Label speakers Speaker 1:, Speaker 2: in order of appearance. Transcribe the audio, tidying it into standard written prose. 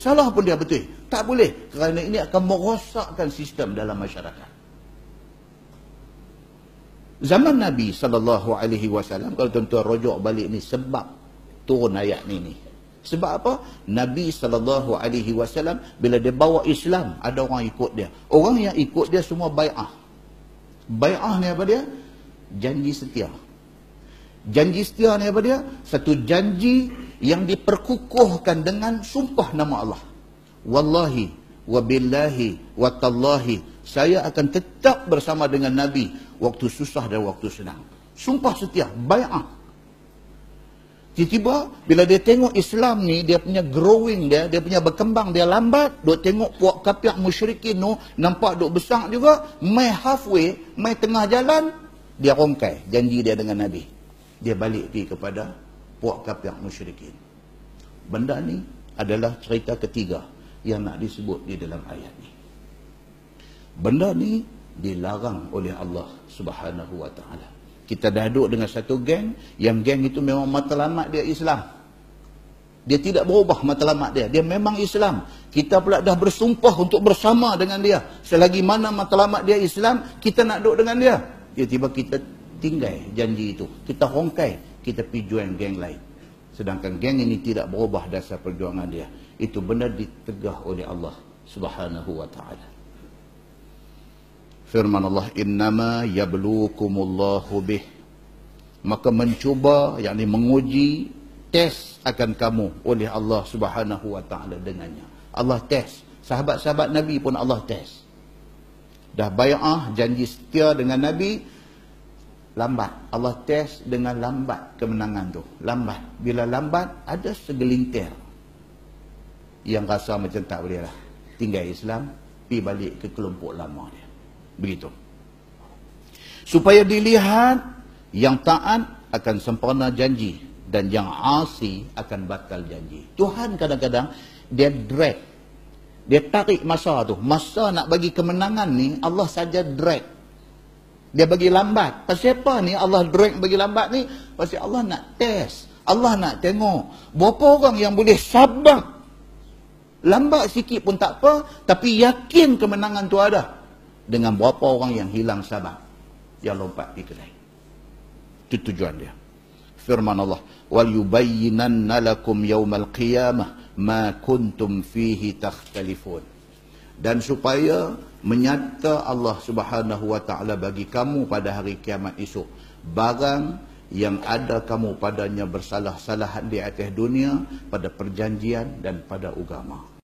Speaker 1: Salah pun dia betul. Tak boleh. Kerana ini akan merosakkan sistem dalam masyarakat. Zaman Nabi SAW, kalau tuan-tuan rujuk balik ni sebab turun ayat ni. Sebab apa? Nabi SAW bila dia bawa Islam, ada orang ikut dia. Orang yang ikut dia semua bai'ah. Bai'ah ni apa dia? Janji setia. Janji setia ni apa dia? Satu janji yang diperkukuhkan dengan sumpah nama Allah. Wallahi, wabillahi, watallahi, saya akan tetap bersama dengan Nabi waktu susah dan waktu senang. Sumpah setia, bai'ah. Tiba-tiba bila dia tengok Islam ni, dia punya growing dia punya berkembang, dia lambat, duk tengok puak kafir musyrikin tu nampak duk besar juga, mai halfway, mai tengah jalan, dia rongkai janji dia dengan Nabi. Dia balik pergi kepada puak kafir musyrikin. Benda ni adalah cerita ketiga yang nak disebut di dalam ayat ni. Benda ni dilarang oleh Allah Subhanahu wa taala. Kita dah duduk dengan satu geng, yang geng itu memang matlamat dia Islam. Dia tidak berubah matlamat dia. Dia memang Islam. Kita pula dah bersumpah untuk bersama dengan dia. Selagi mana matlamat dia Islam, kita nak duduk dengan dia. Tiba-tiba kita tinggal janji itu. Kita rongkai, kita pergi join geng lain. Sedangkan geng ini tidak berubah dasar perjuangan dia. Itu benar ditegah oleh Allah Subhanahu wa taala. Firman Allah, innama yabluukumullahu bih. Maka mencuba, yakni menguji, tes akan kamu oleh Allah Subhanahu wa taala dengannya. Allah tes. Sahabat-sahabat Nabi pun Allah tes. Dah bai'ah, janji setia dengan Nabi, lambat. Allah tes dengan lambat kemenangan tu. Lambat. Bila lambat, ada segelintir yang rasa macam tak boleh lah. Tinggal Islam, pergi balik ke kelompok lama dia. Begitu. Supaya dilihat yang taat akan sempurna janji dan yang asi akan batal janji. Tuhan kadang-kadang dia drag. Dia tarik masa tu. Masa nak bagi kemenangan ni Allah saja drag. Dia bagi lambat. Pasal apa ni Allah drag bagi lambat ni? Pasal Allah nak test. Allah nak tengok berapa orang yang boleh sabar. Lambat sikit pun tak apa, tapi yakin kemenangan tu ada. Dengan berapa orang yang hilang sabar, yang lompat di kedai. Itu tujuan dia. Firman Allah, wal yubayyinanna lakum yaumal qiyamah ma kuntum fihi takhtalifun. Dan supaya menyata Allah Subhanahu wa taala bagi kamu pada hari kiamat esok barang yang ada kamu padanya bersalah-salahan di atas dunia, pada perjanjian dan pada agama.